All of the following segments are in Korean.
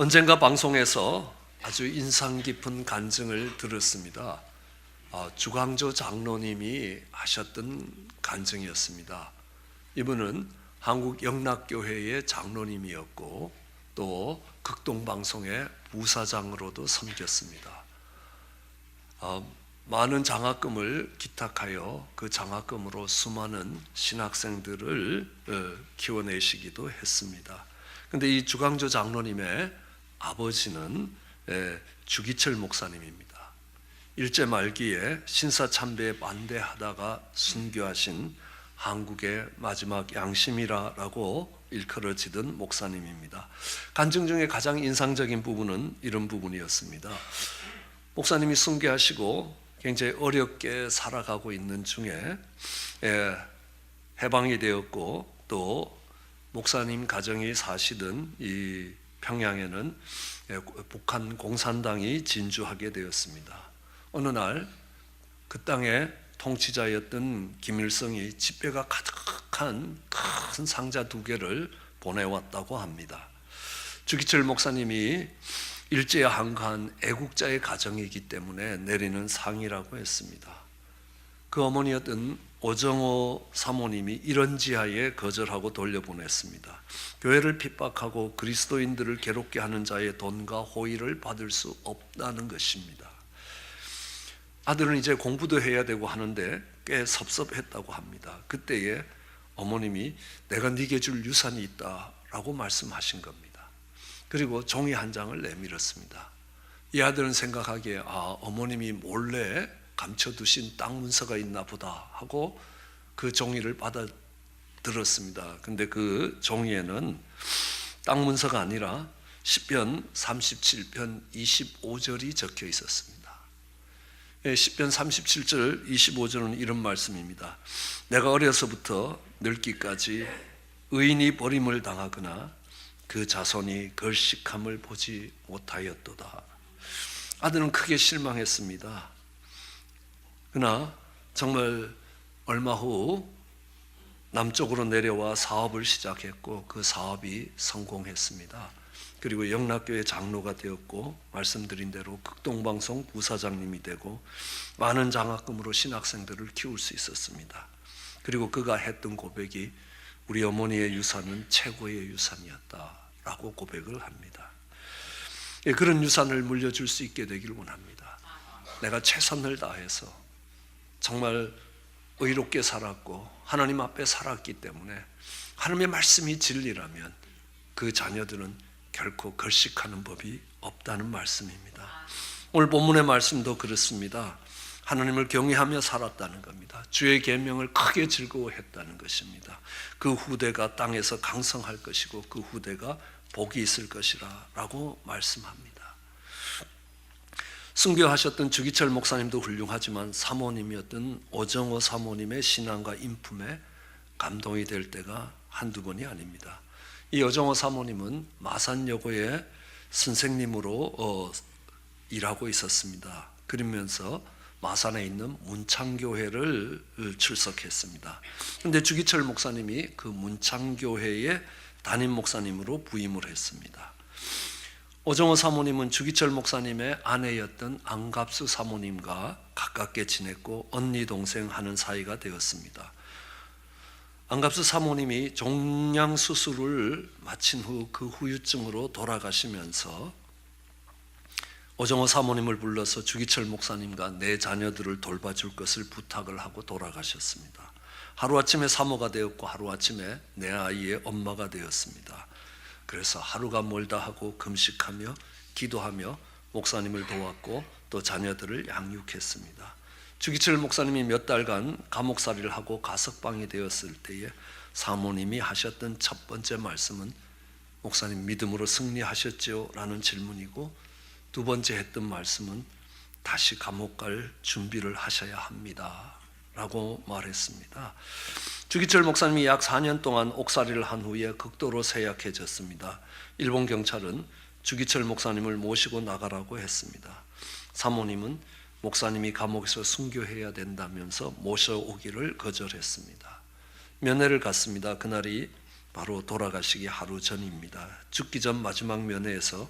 언젠가 방송에서 아주 인상 깊은 간증을 들었습니다. 주광조 장로님이 하셨던 간증이었습니다. 이분은 한국 영락교회의 장로님이었고 또 극동방송의 부사장으로도 섬겼습니다. 많은 장학금을 기탁하여 그 장학금으로 수많은 신학생들을 키워내시기도 했습니다. 그런데 이 주광조 장로님의 아버지는 주기철 목사님입니다. 일제 말기에 신사참배에 반대하다가 순교하신 한국의 마지막 양심이라고 일컬어지던 목사님입니다. 간증 중에 가장 인상적인 부분은 이런 부분이었습니다. 목사님이 순교하시고 굉장히 어렵게 살아가고 있는 중에 해방이 되었고 또 목사님 가정이 사시던 이 평양에는 북한 공산당이 진주하게 되었습니다. 어느 날 그 땅의 통치자였던 김일성이 집배가 가득한 큰 상자 2개를 보내왔다고 합니다. 주기철 목사님이 일제에 항거한 애국자의 가정이기 때문에 내리는 상이라고 했습니다. 그 어머니였던 오정호 사모님이 이런 지하에 거절하고 돌려보냈습니다. 교회를 핍박하고 그리스도인들을 괴롭게 하는 자의 돈과 호의를 받을 수 없다는 것입니다. 아들은 이제 공부도 해야 되고 하는데 꽤 섭섭했다고 합니다. 그때에 어머님이 내가 네게 줄 유산이 있다라고 말씀하신 겁니다. 그리고 종이 한 장을 내밀었습니다. 이 아들은 생각하기에 어머님이 몰래 감춰두신 땅 문서가 있나 보다 하고 그 종이를 받아들었습니다. 근데 그 종이에는 땅 문서가 아니라 시편 37편 25절이 적혀 있었습니다. 시편 37절 25절은 이런 말씀입니다. 내가 어려서부터 늙기까지 의인이 버림을 당하거나 그 자손이 걸식함을 보지 못하였도다. 아들은 크게 실망했습니다. 그러나 정말 얼마 후 남쪽으로 내려와 사업을 시작했고 그 사업이 성공했습니다. 그리고 영락교회 장로가 되었고 말씀드린 대로 극동방송 부사장님이 되고 많은 장학금으로 신학생들을 키울 수 있었습니다. 그리고 그가 했던 고백이 우리 어머니의 유산은 최고의 유산이었다라고 고백을 합니다. 그런 유산을 물려줄 수 있게 되길 원합니다. 내가 최선을 다해서 정말 의롭게 살았고 하나님 앞에 살았기 때문에 하나님의 말씀이 진리라면 그 자녀들은 결코 걸식하는 법이 없다는 말씀입니다. 오늘 본문의 말씀도 그렇습니다. 하나님을 경외하며 살았다는 겁니다. 주의 계명을 크게 즐거워했다는 것입니다. 그 후대가 땅에서 강성할 것이고 그 후대가 복이 있을 것이라 라고 말씀합니다. 순교하셨던 주기철 목사님도 훌륭하지만 사모님이었던 오정호 사모님의 신앙과 인품에 감동이 될 때가 한두 번이 아닙니다. 이 오정호 사모님은 마산여고의 선생님으로 일하고 있었습니다. 그러면서 마산에 있는 문창교회를 출석했습니다. 그런데 주기철 목사님이 그 문창교회의 담임 목사님으로 부임을 했습니다. 오정호 사모님은 주기철 목사님의 아내였던 안갑수 사모님과 가깝게 지냈고 언니 동생 하는 사이가 되었습니다. 안갑수 사모님이 종양 수술을 마친 후 그 후유증으로 돌아가시면서 오정호 사모님을 불러서 주기철 목사님과 내 자녀들을 돌봐줄 것을 부탁을 하고 돌아가셨습니다. 하루아침에 사모가 되었고 하루아침에 내 아이의 엄마가 되었습니다. 그래서 하루가 멀다 하고 금식하며 기도하며 목사님을 도왔고 또 자녀들을 양육했습니다. 주기철 목사님이 몇 달간 감옥살이를 하고 가석방이 되었을 때에 사모님이 하셨던 첫 번째 말씀은 목사님 믿음으로 승리하셨죠? 라는 질문이고 두 번째 했던 말씀은 다시 감옥 갈 준비를 하셔야 합니다 라고 말했습니다. 주기철 목사님이 약 4년 동안 옥살이를 한 후에 극도로 쇠약해졌습니다. 일본 경찰은 주기철 목사님을 모시고 나가라고 했습니다. 사모님은 목사님이 감옥에서 순교해야 된다면서 모셔오기를 거절했습니다. 면회를 갔습니다. 그날이 바로 돌아가시기 하루 전입니다. 죽기 전 마지막 면회에서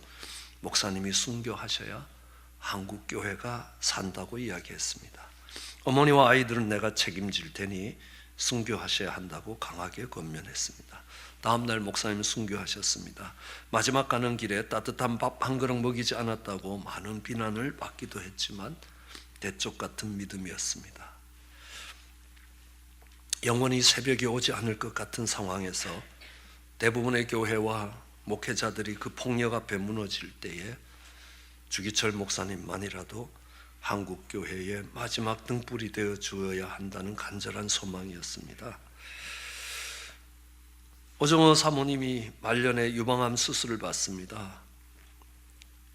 목사님이 순교하셔야 한국 교회가 산다고 이야기했습니다. 어머니와 아이들은 내가 책임질 테니 순교하셔야 한다고 강하게 권면했습니다. 다음 날 목사님은 순교하셨습니다. 마지막 가는 길에 따뜻한 밥 한 그릇 먹이지 않았다고 많은 비난을 받기도 했지만 대쪽 같은 믿음이었습니다. 영원히 새벽이 오지 않을 것 같은 상황에서 대부분의 교회와 목회자들이 그 폭력 앞에 무너질 때에 주기철 목사님만이라도 한국 교회의 마지막 등불이 되어 주어야 한다는 간절한 소망이었습니다. 오정호 사모님이 말년에 유방암 수술을 받습니다.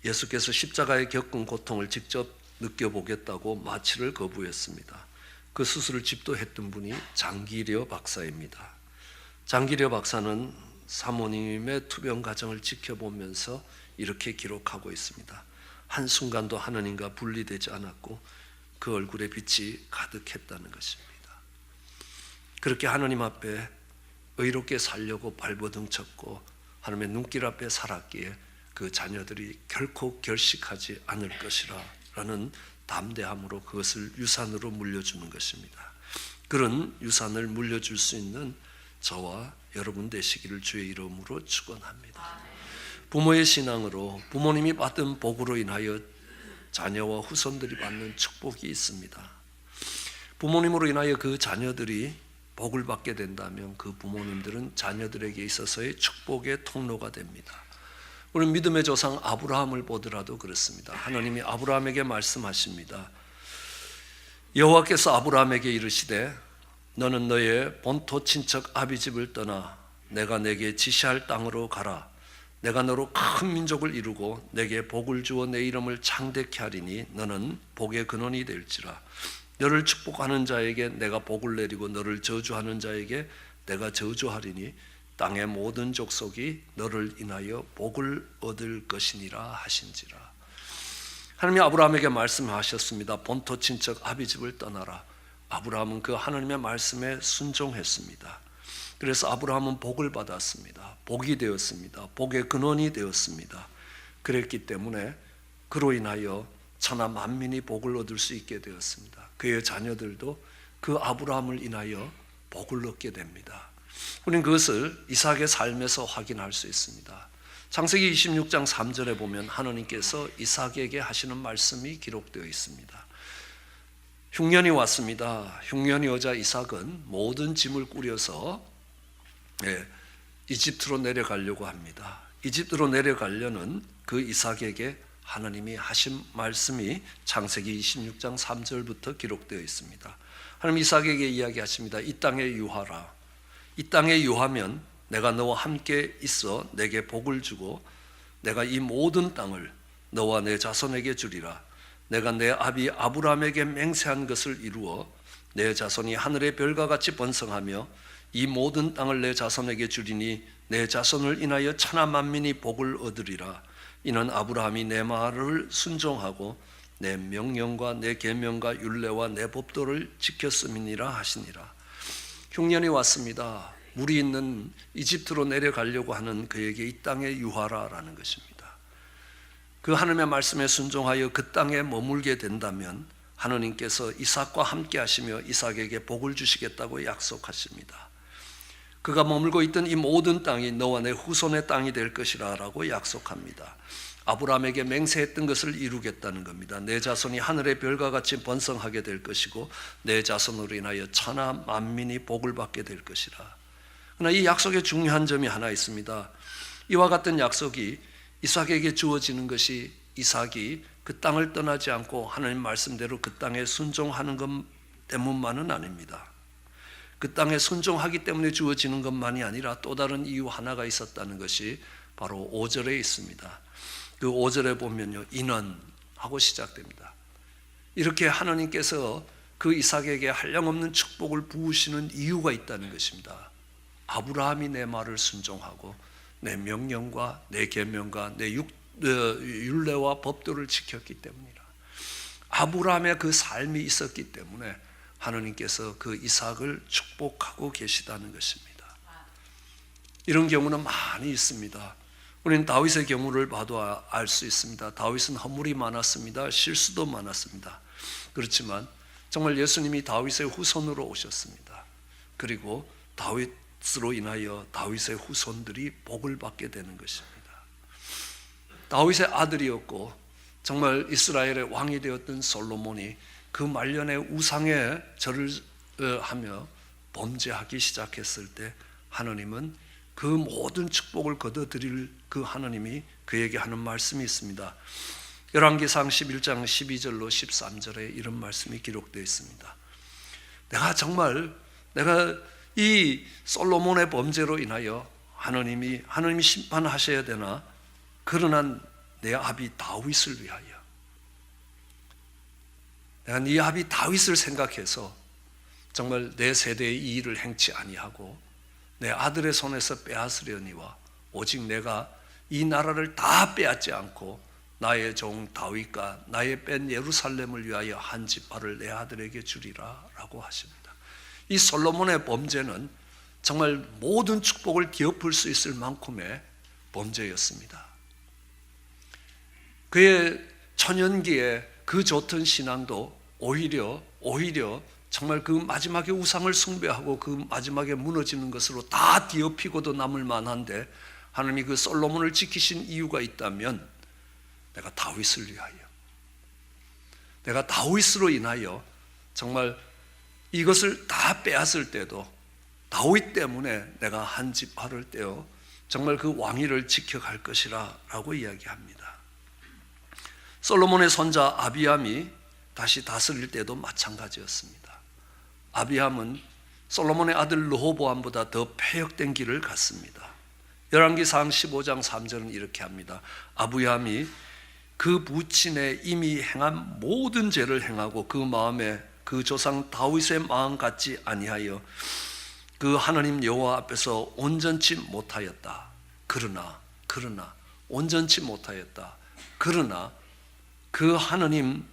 예수께서 십자가에 겪은 고통을 직접 느껴보겠다고 마취를 거부했습니다. 그 수술을 집도했던 분이 장기려 박사입니다. 장기려 박사는 사모님의 투병 과정을 지켜보면서 이렇게 기록하고 있습니다. 한순간도 하나님과 분리되지 않았고 그 얼굴에 빛이 가득했다는 것입니다. 그렇게 하나님 앞에 의롭게 살려고 발버둥 쳤고 하나님의 눈길 앞에 살았기에 그 자녀들이 결코 결식하지 않을 것이라 라는 담대함으로 그것을 유산으로 물려주는 것입니다. 그런 유산을 물려줄 수 있는 저와 여러분 되시기를 주의 이름으로 축원합니다. 부모의 신앙으로 부모님이 받은 복으로 인하여 자녀와 후손들이 받는 축복이 있습니다. 부모님으로 인하여 그 자녀들이 복을 받게 된다면 그 부모님들은 자녀들에게 있어서의 축복의 통로가 됩니다. 우리 믿음의 조상 아브라함을 보더라도 그렇습니다. 하나님이 아브라함에게 말씀하십니다. 여호와께서 아브라함에게 이르시되 너는 너의 본토 친척 아비집을 떠나 내가 내게 지시할 땅으로 가라. 내가 너로 큰 민족을 이루고 내게 복을 주어 내 이름을 창대케 하리니 너는 복의 근원이 될지라. 너를 축복하는 자에게 내가 복을 내리고 너를 저주하는 자에게 내가 저주하리니 땅의 모든 족속이 너를 인하여 복을 얻을 것이니라 하신지라. 하나님이 아브라함에게 말씀하셨습니다. 본토 친척 아비집을 떠나라. 아브라함은 그 하나님의 말씀에 순종했습니다. 그래서 아브라함은 복을 받았습니다. 복이 되었습니다. 복의 근원이 되었습니다. 그랬기 때문에 그로 인하여 천하 만민이 복을 얻을 수 있게 되었습니다. 그의 자녀들도 그 아브라함을 인하여 복을 얻게 됩니다. 우리는 그것을 이삭의 삶에서 확인할 수 있습니다. 창세기 26장 3절에 보면 하나님께서 이삭에게 하시는 말씀이 기록되어 있습니다. 흉년이 왔습니다. 흉년이 오자 이삭은 모든 짐을 꾸려서 이집트로 내려가려고 합니다. 이집트로 내려가려는 그 이삭에게 하나님이 하신 말씀이 창세기 26장 3절부터 기록되어 있습니다. 하나님 이삭에게 이야기하십니다. 이 땅에 유하라. 이 땅에 유하면 내가 너와 함께 있어 내게 복을 주고 내가 이 모든 땅을 너와 내 자손에게 주리라. 내가 내 아비 아브라함에게 맹세한 것을 이루어 내 자손이 하늘의 별과 같이 번성하며 이 모든 땅을 내 자손에게 주리니 내 자손을 인하여 천하 만민이 복을 얻으리라. 이는 아브라함이 내 말을 순종하고 내 명령과 내 계명과 율례와 내 법도를 지켰음이니라 하시니라. 흉년이 왔습니다. 물이 있는 이집트로 내려가려고 하는 그에게 이 땅에 유하라라는 것입니다. 그 하나님의 말씀에 순종하여 그 땅에 머물게 된다면 하나님께서 이삭과 함께 하시며 이삭에게 복을 주시겠다고 약속하십니다. 그가 머물고 있던 이 모든 땅이 너와 내 후손의 땅이 될 것이라 라고 약속합니다. 아브라함에게 맹세했던 것을 이루겠다는 겁니다. 내 자손이 하늘의 별과 같이 번성하게 될 것이고 내 자손으로 인하여 천하 만민이 복을 받게 될 것이라. 그러나 이 약속의 중요한 점이 하나 있습니다. 이와 같은 약속이 이삭에게 주어지는 것이 이삭이 그 땅을 떠나지 않고 하나님 말씀대로 그 땅에 순종하는 것 때문만은 아닙니다. 그 땅에 순종하기 때문에 주어지는 것만이 아니라 또 다른 이유 하나가 있었다는 것이 바로 5절에 있습니다. 그 5절에 보면요, 인원하고 시작됩니다. 이렇게 하나님께서 그 이삭에게 한량없는 축복을 부으시는 이유가 있다는 것입니다. 아브라함이 내 말을 순종하고 내 명령과 내 계명과 내 율례와 법도를 지켰기 때문이라. 아브라함의 그 삶이 있었기 때문에 하나님께서 그 이삭을 축복하고 계시다는 것입니다. 이런 경우는 많이 있습니다. 우리는 다윗의 경우를 봐도 알 수 있습니다. 다윗은 허물이 많았습니다. 실수도 많았습니다. 그렇지만 정말 예수님이 다윗의 후손으로 오셨습니다. 그리고 다윗으로 인하여 다윗의 후손들이 복을 받게 되는 것입니다. 다윗의 아들이었고 정말 이스라엘의 왕이 되었던 솔로몬이 그 말년에 우상에 절을 하며 범죄하기 시작했을 때 하나님은 그 모든 축복을 거둬들일 그 하나님이 그에게 하는 말씀이 있습니다. 열왕기상 11장 12절로 13절에 이런 말씀이 기록되어 있습니다. 내가 이 솔로몬의 범죄로 인하여 하나님이 심판하셔야 되나? 그러나 내 아비 다윗을 위하여 내가 네 아비 다윗을 생각해서 정말 내 세대의 이 일을 행치 아니하고 내 아들의 손에서 빼앗으려니와 오직 내가 이 나라를 다 빼앗지 않고 나의 종 다윗과 나의 뺀 예루살렘을 위하여 한 지파를 내 아들에게 주리라 라고 하십니다. 이 솔로몬의 범죄는 정말 모든 축복을 뒤엎을 수 있을 만큼의 범죄였습니다. 그의 천연기에 그 좋던 신앙도 오히려 정말 그 마지막에 우상을 숭배하고 그 마지막에 무너지는 것으로 다 뒤엎이고도 남을 만한데 하나님이 그 솔로몬을 지키신 이유가 있다면 내가 다윗을 위하여 내가 다윗으로 인하여 정말 이것을 다 빼앗을 때도 다윗 때문에 내가 한 지파를 떼어 정말 그 왕위를 지켜갈 것이라 라고 이야기합니다. 솔로몬의 손자 아비암이 다시 다스릴 때도 마찬가지였습니다. 아비암은 솔로몬의 아들 르호보암보다 더 패역된 길을 갔습니다. 열왕기상 15장 3절은 이렇게 합니다. 아비암이 그 부친의 이미 행한 모든 죄를 행하고 그 마음에 그 조상 다윗의 마음 같지 아니하여 그 하나님 여호와 앞에서 온전치 못하였다. 그러나 온전치 못하였다. 그러나 그 하나님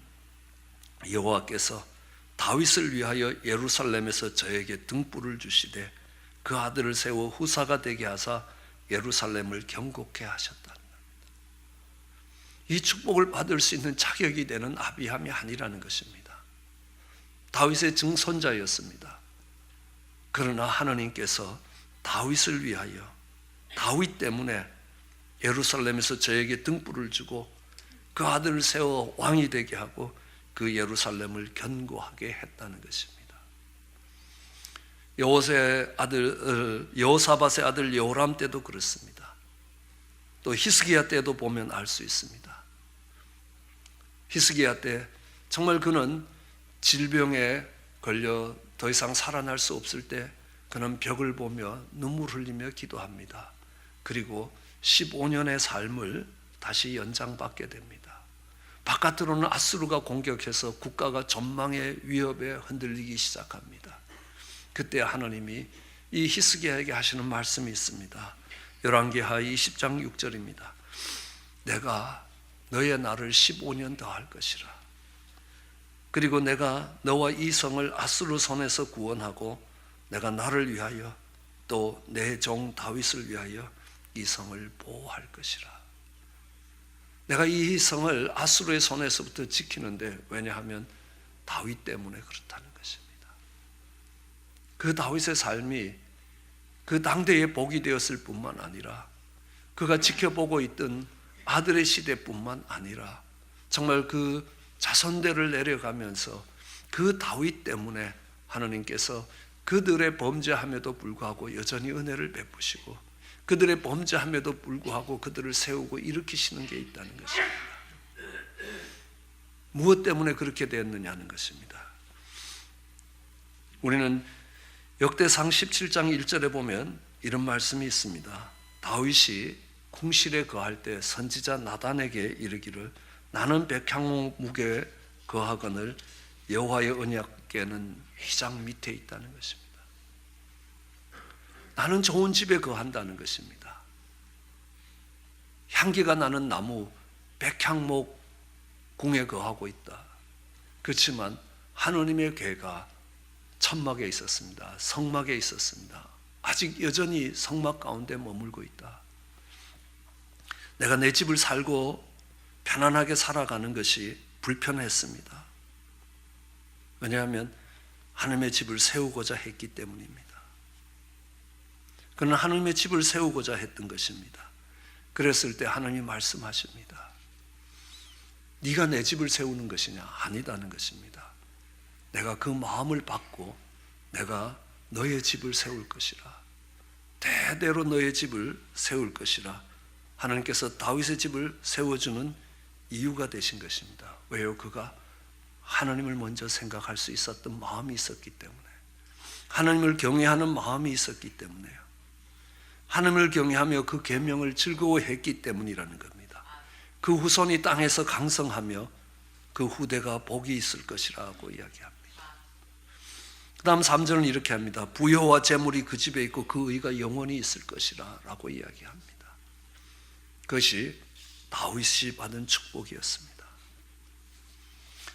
여호와께서 다윗을 위하여 예루살렘에서 저에게 등불을 주시되 그 아들을 세워 후사가 되게 하사 예루살렘을 경고케 하셨다. 이 축복을 받을 수 있는 자격이 되는 아비함이 아니라는 것입니다. 다윗의 증손자였습니다. 그러나 하나님께서 다윗을 위하여 다윗 때문에 예루살렘에서 저에게 등불을 주고 그 아들을 세워 왕이 되게 하고 그 예루살렘을 견고하게 했다는 것입니다. 여호사밧의 아들 여호람 때도 그렇습니다. 또 히스기야 때도 보면 알 수 있습니다. 히스기야 때 정말 그는 질병에 걸려 더 이상 살아날 수 없을 때 그는 벽을 보며 눈물 흘리며 기도합니다. 그리고 15년의 삶을 다시 연장받게 됩니다. 바깥으로는 아수르가 공격해서 국가가 전망의 위협에 흔들리기 시작합니다. 그때 하나님이 이 히스기야에게 하시는 말씀이 있습니다. 열왕기하 20장 6절입니다. 내가 너의 날을 15년 더 할 것이라. 그리고 내가 너와 이 성을 아수르 손에서 구원하고 내가 나를 위하여 또 내 종 다윗을 위하여 이 성을 보호할 것이라. 내가 이 성을 아수르의 손에서부터 지키는데 왜냐하면 다윗 때문에 그렇다는 것입니다. 그 다윗의 삶이 그 당대의 복이 되었을 뿐만 아니라 그가 지켜보고 있던 아들의 시대뿐만 아니라 정말 그 자손들을 내려가면서 그 다윗 때문에 하나님께서 그들의 범죄함에도 불구하고 여전히 은혜를 베푸시고 그들의 범죄함에도 불구하고 그들을 세우고 일으키시는 게 있다는 것입니다. 무엇 때문에 그렇게 되었느냐는 것입니다. 우리는 역대상 17장 1절에 보면 이런 말씀이 있습니다. 다윗이 궁실에 거할 때 선지자 나단에게 이르기를 나는 백향목에 거하거늘 여호와의 언약궤는 휘장 밑에 있다는 것입니다. 나는 좋은 집에 거한다는 것입니다. 향기가 나는 나무 백향목 궁에 거하고 있다. 그렇지만 하느님의 궤가 천막에 있었습니다. 성막에 있었습니다. 아직 여전히 성막 가운데 머물고 있다. 내가 내 집을 살고 편안하게 살아가는 것이 불편했습니다. 왜냐하면 하나님의 집을 세우고자 했기 때문입니다. 그는 하나님의 집을 세우고자 했던 것입니다. 그랬을 때 하나님이 말씀하십니다. 네가 내 집을 세우는 것이냐? 아니다는 것입니다. 내가 그 마음을 받고 내가 너의 집을 세울 것이라. 대대로 너의 집을 세울 것이라. 하나님께서 다윗의 집을 세워주는 이유가 되신 것입니다. 왜요? 그가 하나님을 먼저 생각할 수 있었던 마음이 있었기 때문에, 하나님을 경외하는 마음이 있었기 때문에요. 하나님을 경외하며 그 계명을 즐거워했기 때문이라는 겁니다. 그 후손이 땅에서 강성하며 그 후대가 복이 있을 것이라고 이야기합니다. 그 다음 3절은 이렇게 합니다. 부여와 재물이 그 집에 있고 그 의가 영원히 있을 것이라 라고 이야기합니다. 그것이 다윗이 받은 축복이었습니다.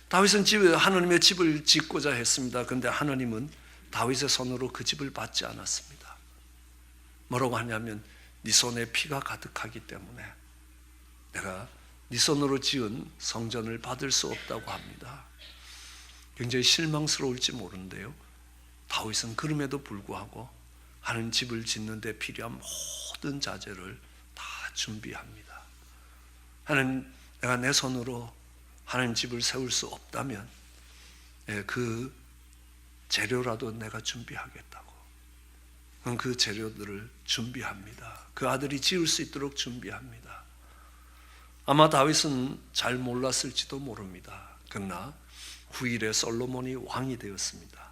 다윗은 하나님의 집을 짓고자 했습니다. 그런데 하나님은 다윗의 손으로 그 집을 받지 않았습니다. 뭐라고 하냐면 네 손에 피가 가득하기 때문에 내가 네 손으로 지은 성전을 받을 수 없다고 합니다. 굉장히 실망스러울지 모르는데요, 다윗은 그럼에도 불구하고 하나님 집을 짓는 데 필요한 모든 자재를 다 준비합니다. 하나님, 내가 내 손으로 하나님 집을 세울 수 없다면 그 재료라도 내가 준비하겠다고. 그 재료들을 준비합니다. 그 아들이 지을 수 있도록 준비합니다. 아마 다윗은 잘 몰랐을지도 모릅니다. 그러나 후일에 솔로몬이 왕이 되었습니다.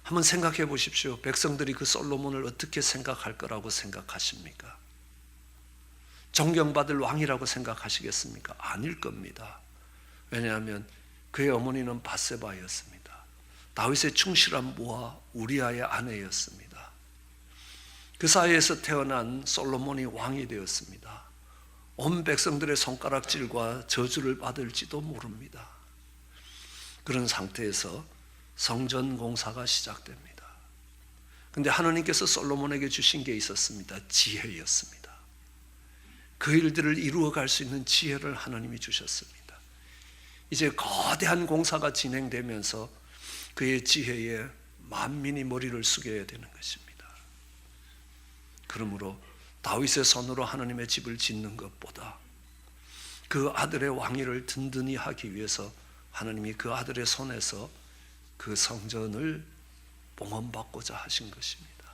한번 생각해 보십시오. 백성들이 그 솔로몬을 어떻게 생각할 거라고 생각하십니까? 존경받을 왕이라고 생각하시겠습니까? 아닐 겁니다. 왜냐하면 그의 어머니는 밧세바였습니다. 다윗의 충실한 모와 우리아의 아내였습니다. 그 사이에서 태어난 솔로몬이 왕이 되었습니다. 온 백성들의 손가락질과 저주를 받을지도 모릅니다. 그런 상태에서 성전 공사가 시작됩니다. 그런데 하나님께서 솔로몬에게 주신 게 있었습니다. 지혜였습니다. 그 일들을 이루어갈 수 있는 지혜를 하나님이 주셨습니다. 이제 거대한 공사가 진행되면서 그의 지혜에 만민이 머리를 숙여야 되는 것입니다. 그러므로 다윗의 손으로 하나님의 집을 짓는 것보다 그 아들의 왕위를 든든히 하기 위해서 하나님이 그 아들의 손에서 그 성전을 봉헌받고자 하신 것입니다.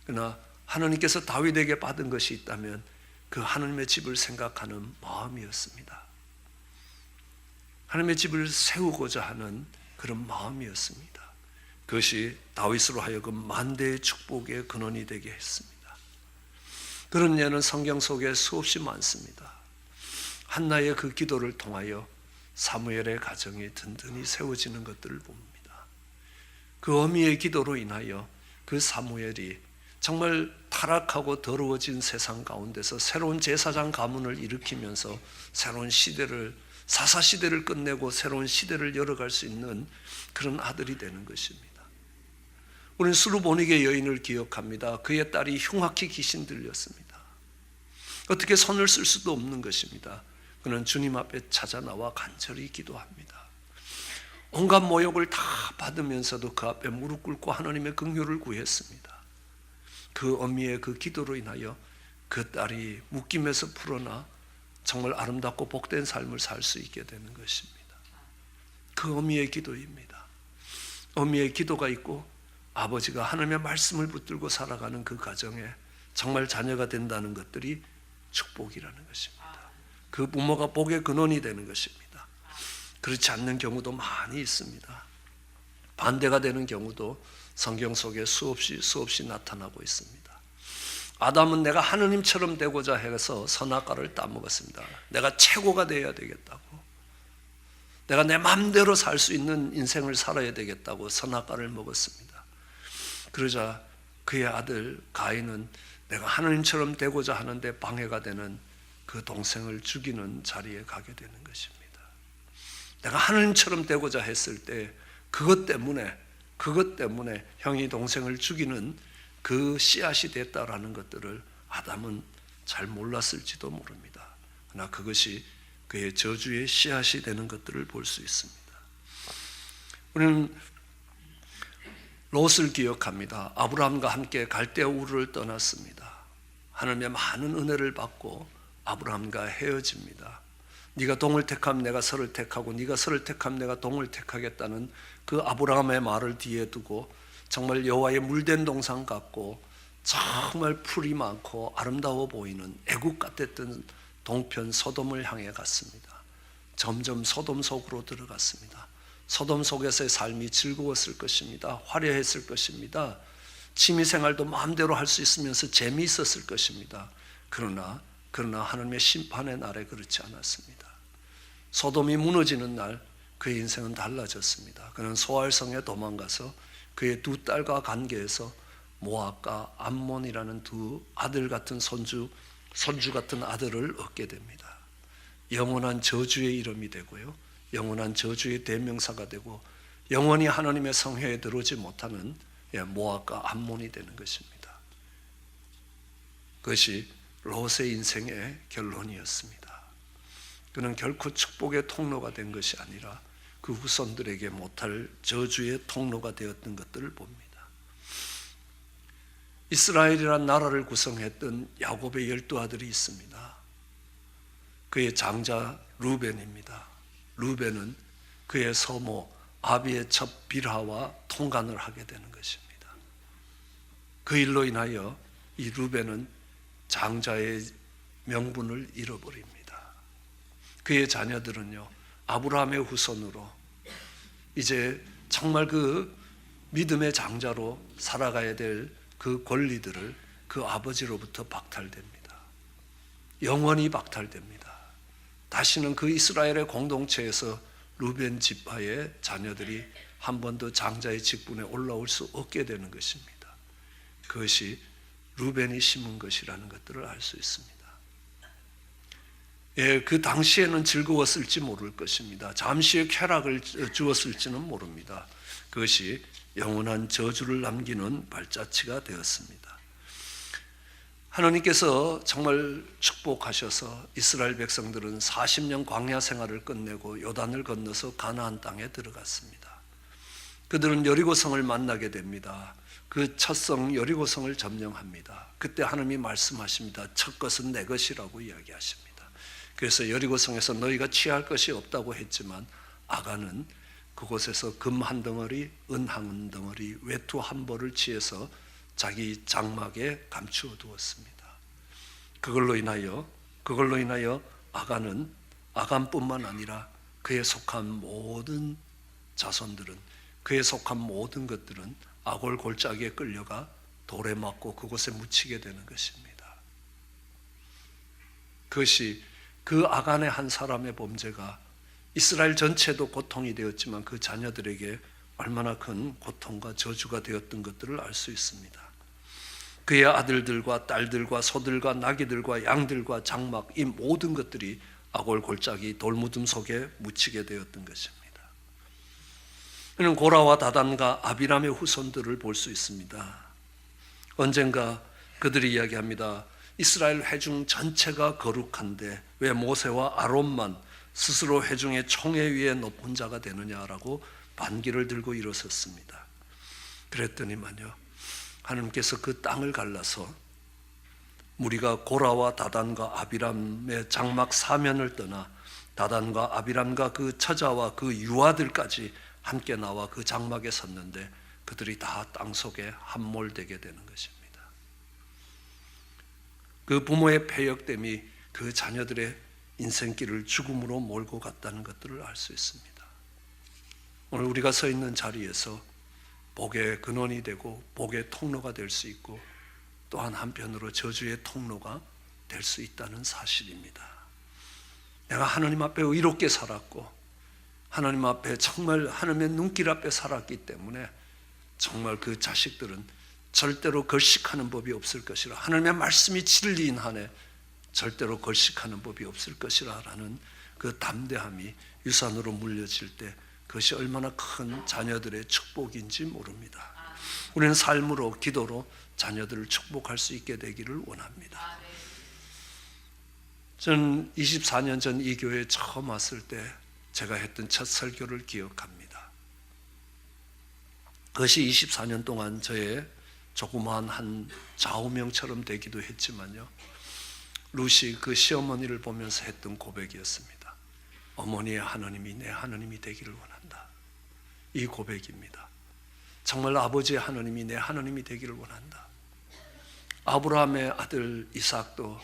그러나 하나님께서 다윗에게 받은 것이 있다면 그 하나님의 집을 생각하는 마음이었습니다. 하나님의 집을 세우고자 하는 그런 마음이었습니다. 그것이 다윗으로 하여금 만대의 축복의 근원이 되게 했습니다. 그런 예는 성경 속에 수없이 많습니다. 한나의 그 기도를 통하여 사무엘의 가정이 든든히 세워지는 것들을 봅니다. 그 어미의 기도로 인하여 그 사무엘이 정말 타락하고 더러워진 세상 가운데서 새로운 제사장 가문을 일으키면서 새로운 시대를, 사사시대를 끝내고 새로운 시대를 열어갈 수 있는 그런 아들이 되는 것입니다. 우리는 수르보니게 여인을 기억합니다. 그의 딸이 흉악히 귀신 들렸습니다. 어떻게 손을 쓸 수도 없는 것입니다. 그는 주님 앞에 찾아 나와 간절히 기도합니다. 온갖 모욕을 다 받으면서도 그 앞에 무릎 꿇고 하나님의 긍휼을 구했습니다. 그 어미의 그 기도로 인하여 그 딸이 묶임에서 풀어나 정말 아름답고 복된 삶을 살 수 있게 되는 것입니다. 그 어미의 기도입니다. 어미의 기도가 있고 아버지가 하나님의 말씀을 붙들고 살아가는 그 가정에 정말 자녀가 된다는 것들이 축복이라는 것입니다. 그 부모가 복의 근원이 되는 것입니다. 그렇지 않는 경우도 많이 있습니다. 반대가 되는 경우도 성경 속에 수없이 나타나고 있습니다. 아담은 내가 하느님처럼 되고자 해서 선악과를 따먹었습니다. 내가 최고가 되어야 되겠다고, 내가 내 마음대로 살 수 있는 인생을 살아야 되겠다고 선악과를 먹었습니다. 그러자 그의 아들 가인은 내가 하느님처럼 되고자 하는데 방해가 되는 그 동생을 죽이는 자리에 가게 되는 것입니다. 내가 하느님처럼 되고자 했을 때 그것 때문에 그것 때문에 형이 동생을 죽이는 그 씨앗이 됐다라는 것들을 아담은 잘 몰랐을지도 모릅니다. 그러나 그것이 그의 저주의 씨앗이 되는 것들을 볼 수 있습니다. 우리는 롯을 기억합니다. 아브라함과 함께 갈대아 우르를 떠났습니다. 하나님의 많은 은혜를 받고 아브라함과 헤어집니다. 네가 동을 택하면 내가 서를 택하고 네가 서를 택하면 내가 동을 택하겠다는 그 아브라함의 말을 뒤에 두고 정말 여호와의 물된 동산 같고 정말 풀이 많고 아름다워 보이는 애국 같았던 동편 소돔을 향해 갔습니다. 점점 소돔 속으로 들어갔습니다. 소돔 속에서의 삶이 즐거웠을 것입니다. 화려했을 것입니다. 취미생활도 마음대로 할 수 있으면서 재미있었을 것입니다. 그러나 하나님의 심판의 날에 그렇지 않았습니다. 소돔이 무너지는 날 그의 인생은 달라졌습니다. 그는 소알성에 도망가서 그의 두 딸과 관계에서 모압과 암몬이라는 두 아들 같은 손주 같은 아들을 얻게 됩니다. 영원한 저주의 이름이 되고요, 영원한 저주의 대명사가 되고 영원히 하나님의 성회에 들어오지 못하는 모압과 암몬이 되는 것입니다. 그것이 롯의 인생의 결론이었습니다. 그는 결코 축복의 통로가 된 것이 아니라 그 후손들에게 못할 저주의 통로가 되었던 것들을 봅니다. 이스라엘이란 나라를 구성했던 야곱의 12아들이 있습니다. 그의 장자 루벤입니다. 루벤은 그의 서모 아비의 첩 빌하와 통간을 하게 되는 것입니다. 그 일로 인하여 이 루벤은 장자의 명분을 잃어버립니다. 그의 자녀들은요, 아브라함의 후손으로 이제 정말 그 믿음의 장자로 살아가야 될 그 권리들을 그 아버지로부터 박탈됩니다. 영원히 박탈됩니다. 다시는 그 이스라엘의 공동체에서 루벤 지파의 자녀들이 한 번도 장자의 직분에 올라올 수 없게 되는 것입니다. 그것이 루벤이 심은 것이라는 것들을 알 수 있습니다. 그 당시에는 즐거웠을지 모를 것입니다. 잠시의 쾌락을 주었을지는 모릅니다. 그것이 영원한 저주를 남기는 발자취가 되었습니다. 하나님께서 정말 축복하셔서 이스라엘 백성들은 40년 광야 생활을 끝내고 요단을 건너서 가나안 땅에 들어갔습니다. 그들은 여리고성을 만나게 됩니다. 그 첫 성 여리고성을 점령합니다. 그때 하나님이 말씀하십니다. 첫 것은 내 것이라고 이야기하십니다. 그래서 여리고성에서 너희가 취할 것이 없다고 했지만 아간은 그곳에서 금 한 덩어리, 은 한 덩어리, 외투 한 벌을 취해서 자기 장막에 감추어 두었습니다. 그걸로 인하여 아간뿐만 아니라 그에 속한 모든 자손들은, 그에 속한 모든 것들은 아골 골짜기에 끌려가 돌에 맞고 그곳에 묻히게 되는 것입니다. 그것이 그 아간의 한 사람의 범죄가 이스라엘 전체도 고통이 되었지만 그 자녀들에게 얼마나 큰 고통과 저주가 되었던 것들을 알 수 있습니다. 그의 아들들과 딸들과 소들과 나귀들과 양들과 장막, 이 모든 것들이 아골 골짜기 돌무덤 속에 묻히게 되었던 것입니다. 그는 고라와 다단과 아비람의 후손들을 볼 수 있습니다. 언젠가 그들이 이야기합니다. 이스라엘 회중 전체가 거룩한데 왜 모세와 아론만 스스로 회중의 총회 위에 높은 자가 되느냐라고 반기를 들고 일어섰습니다. 그랬더니만요, 하나님께서 그 땅을 갈라서 무리가 고라와 다단과 아비람의 장막 사면을 떠나 다단과 아비람과 그 처자와 그 유아들까지 함께 나와 그 장막에 섰는데 그들이 다 땅속에 함몰되게 되는 것입니다. 그 부모의 패역됨이 그 자녀들의 인생길을 죽음으로 몰고 갔다는 것들을 알 수 있습니다. 오늘 우리가 서 있는 자리에서 복의 근원이 되고 복의 통로가 될 수 있고 또한 한편으로 저주의 통로가 될 수 있다는 사실입니다. 내가 하나님 앞에 의롭게 살았고 하나님 앞에 정말 하나님의 눈길 앞에 살았기 때문에 정말 그 자식들은 절대로 걸식하는 법이 없을 것이라, 하나님의 말씀이 진리인 한에 절대로 걸식하는 법이 없을 것이라는 그 담대함이 유산으로 물려질 때 그것이 얼마나 큰 자녀들의 축복인지 모릅니다. 우리는 삶으로, 기도로 자녀들을 축복할 수 있게 되기를 원합니다. 저는 24년 전 이 교회에 처음 왔을 때 제가 했던 첫 설교를 기억합니다. 그것이 24년 동안 저의 조그마한 한 좌우명처럼 되기도 했지만요, 루시 그 시어머니를 보면서 했던 고백이었습니다. 어머니의 하나님이 내 하나님이 되기를 원한다. 이 고백입니다. 정말 아버지의 하나님이 내 하나님이 되기를 원한다. 아브라함의 아들 이삭도,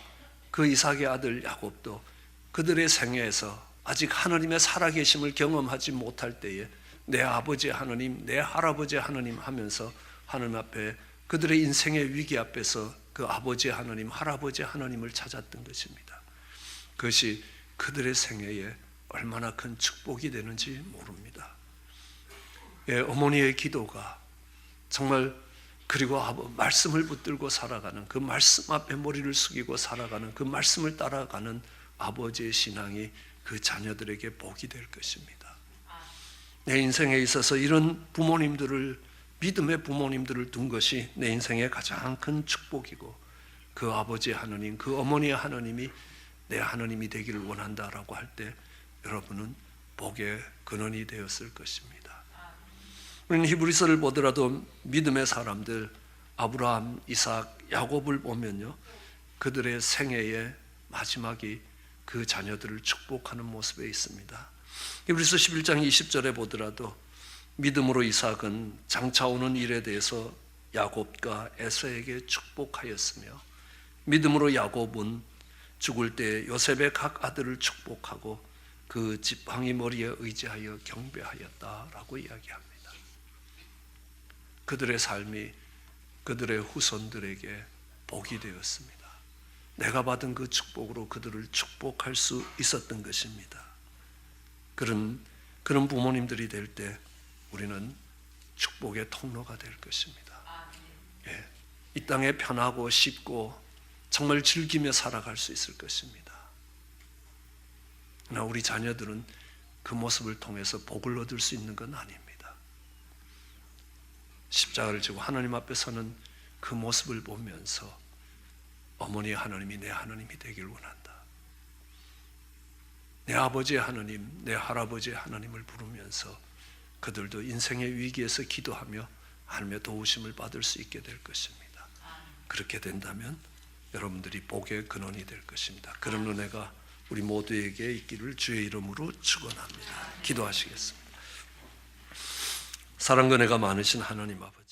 그 이삭의 아들 야곱도 그들의 생애에서 아직 하나님의 살아계심을 경험하지 못할 때에 내 아버지 하나님, 내 할아버지 하나님 하면서 하나님 앞에, 그들의 인생의 위기 앞에서 그 아버지 하나님, 할아버지 하나님을 찾았던 것입니다. 그것이 그들의 생애에 얼마나 큰 축복이 되는지 모릅니다. 예, 어머니의 기도가 정말, 그리고 말씀을 붙들고 살아가는, 그 말씀 앞에 머리를 숙이고 살아가는, 그 말씀을 따라가는 아버지의 신앙이 그 자녀들에게 복이 될 것입니다. 내 인생에 있어서 이런 부모님들을, 믿음의 부모님들을 둔 것이 내 인생의 가장 큰 축복이고, 그 아버지 하나님, 그 어머니의 하나님이 내 하나님이 되기를 원한다라고 할 때 여러분은 복의 근원이 되었을 것입니다. 우리는 히브리서를 보더라도 믿음의 사람들, 아브라함, 이삭, 야곱을 보면요, 그들의 생애의 마지막이 그 자녀들을 축복하는 모습에 있습니다. 히브리서 11장 20절에 보더라도 믿음으로 이삭은 장차 오는 일에 대해서 야곱과 에서에게 축복하였으며, 믿음으로 야곱은 죽을 때 요셉의 각 아들을 축복하고 그 지팡이 머리에 의지하여 경배하였다라고 이야기합니다. 그들의 삶이 그들의 후손들에게 복이 되었습니다. 내가 받은 그 축복으로 그들을 축복할 수 있었던 것입니다. 그런 부모님들이 될 때 우리는 축복의 통로가 될 것입니다. 예, 이 땅에 편하고 쉽고 정말 즐기며 살아갈 수 있을 것입니다. 그러나 우리 자녀들은 그 모습을 통해서 복을 얻을 수 있는 건 아닙니다. 십자가를 지고 하나님 앞에 서는 그 모습을 보면서 어머니의 하나님이 내 하나님이 되기를 원한다. 내 아버지의 하나님, 내 할아버지의 하나님을 부르면서 그들도 인생의 위기에서 기도하며 하나님의 도우심을 받을 수 있게 될 것입니다. 그렇게 된다면 여러분들이 복의 근원이 될 것입니다. 그런 은혜가 우리 모두에게 있기를 주의 이름으로 축원합니다. 기도하시겠습니다. 사랑과 은혜가 많으신 하나님 아버지,